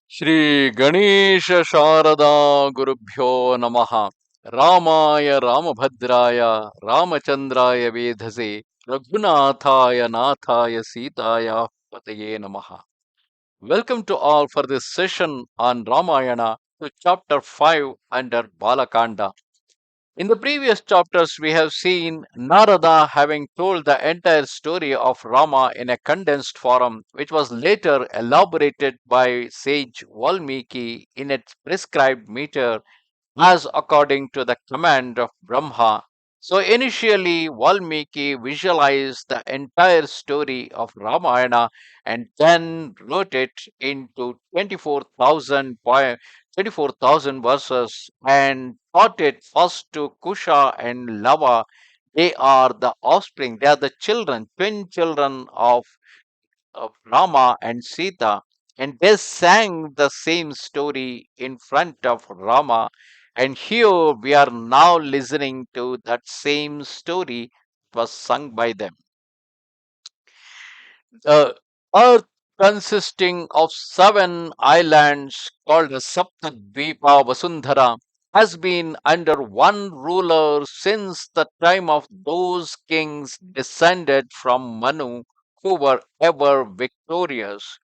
Shri Ganesha Sharada Gurubhyo Namaha Ramaya Ramabhadraya Ramachandraya Vedhase Raghunathaya Nathaya Sitaya Pataye Namaha. Welcome to all for this session on Ramayana to chapter 5 under Balakanda. In the previous chapters, we have seen Narada having told the entire story of Rama in a condensed form, which was later elaborated by sage Valmiki in its prescribed meter as according to the command of Brahma. So initially, Valmiki visualized the entire story of Ramayana and then wrote it into 24,000 verses and taught it first to Kusha and Lava. They are the offspring, they are the children, twin children of Rama and Sita, and they sang the same story in front of Rama. And here we are now listening to that same story was sung by them. The earth consisting of seven islands called the Saptadvipa Vasundhara has been under one ruler since the time of those kings descended from Manu who were ever victorious.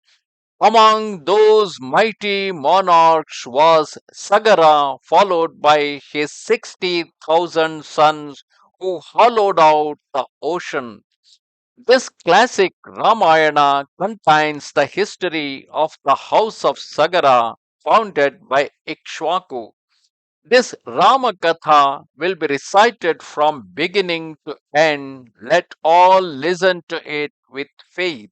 Among those mighty monarchs was Sagara, followed by his 60,000 sons who hollowed out the ocean. This classic Ramayana contains the history of the house of Sagara founded by Ikshvaku. This Ramakatha will be recited from beginning to end. Let all listen to it with faith.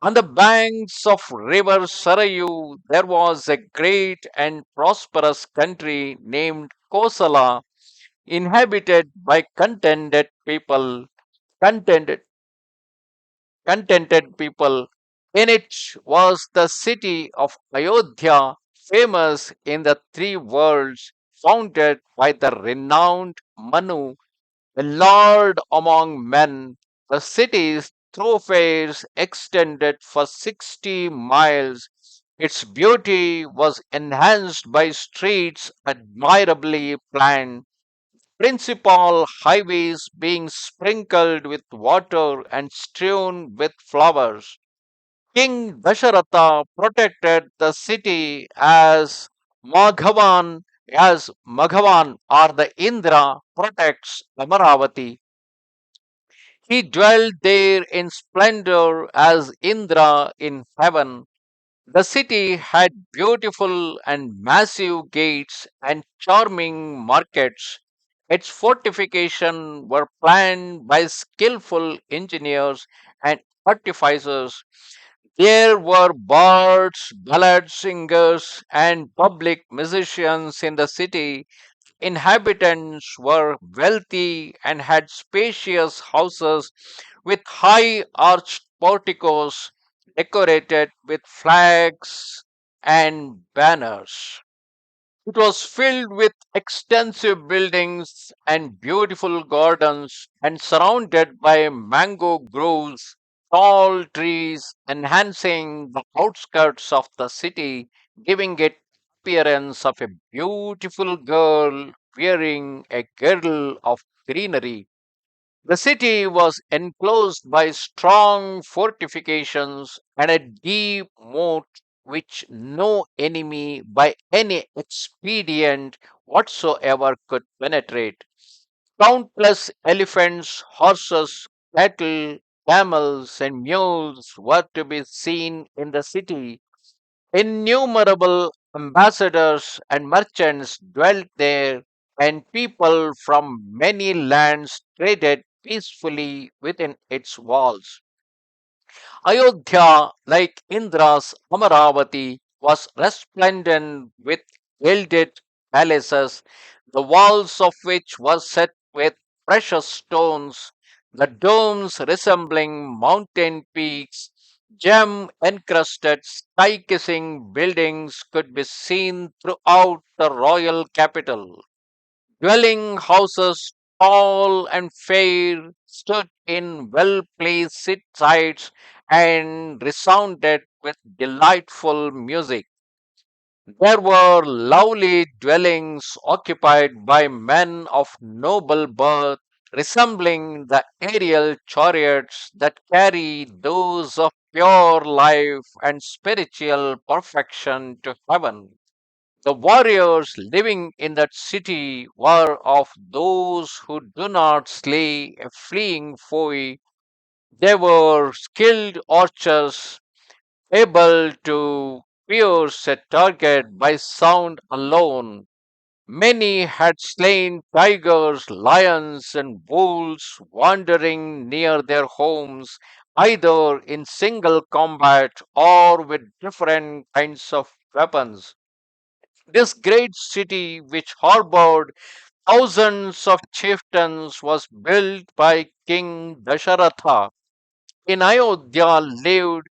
On the banks of river Sarayu, there was a great and prosperous country named Kosala, inhabited by contented, contented people. In it was the city of Ayodhya, famous in the three worlds, founded by the renowned Manu, a lord among men. The city's thoroughfares extended for 60 miles. Its beauty was enhanced by streets admirably planned, principal highways being sprinkled with water and strewn with flowers. King Dasharatha protected the city Maghavan, as Maghavan or the Indra protects Amaravati. He dwelt there in splendor as Indra in heaven. The city had beautiful and massive gates and charming markets. Its fortifications were planned by skillful engineers and artificers. There were bards, ballad singers, and public musicians in the city. Inhabitants were wealthy and had spacious houses with high arched porticos decorated with flags and banners. It was filled with extensive buildings and beautiful gardens and surrounded by mango groves, tall trees enhancing the outskirts of the city, giving it appearance of a beautiful girl wearing a girdle of greenery. The city was enclosed by strong fortifications and a deep moat which no enemy by any expedient whatsoever could penetrate. Countless elephants, horses, cattle, camels, and mules were to be seen in the city. Innumerable ambassadors and merchants dwelt there, and people from many lands traded peacefully within its walls. Ayodhya, like Indra's Amaravati, was resplendent with gilded palaces, the walls of which were set with precious stones, the domes resembling mountain peaks. Gem encrusted, sky kissing buildings could be seen throughout the royal capital. Dwelling houses, tall and fair, stood in well placed sites and resounded with delightful music. There were lovely dwellings occupied by men of noble birth, resembling the aerial chariots that carry those of pure life and spiritual perfection to heaven. The warriors living in that city were of those who do not slay a fleeing foe. They were skilled archers, able to pierce a target by sound alone. Many had slain tigers, lions, and wolves wandering near their homes, either in single combat or with different kinds of weapons. This great city, which harbored thousands of chieftains, was built by King Dasharatha. In Ayodhya lived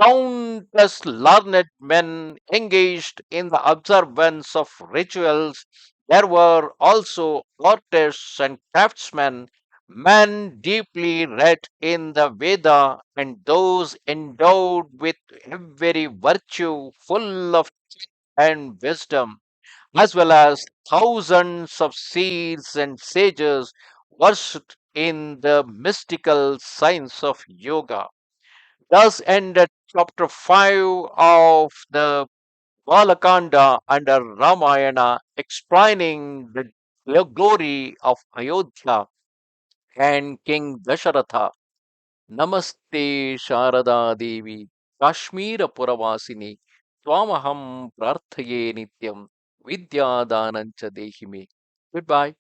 countless learned men engaged in the observance of rituals. There were also artists and craftsmen, men deeply read in the Veda, and those endowed with every virtue, full of and wisdom, as well as thousands of seers and sages worshipped in the mystical science of yoga. Thus ended chapter 5 of the Balakanda under Ramayana, explaining the glory of Ayodhya and King Dasharatha. Namaste Sharada Devi, Kashmira Puravasini, Twamaham Prarthaye Nityam, Vidya Danancha Dehime. Goodbye.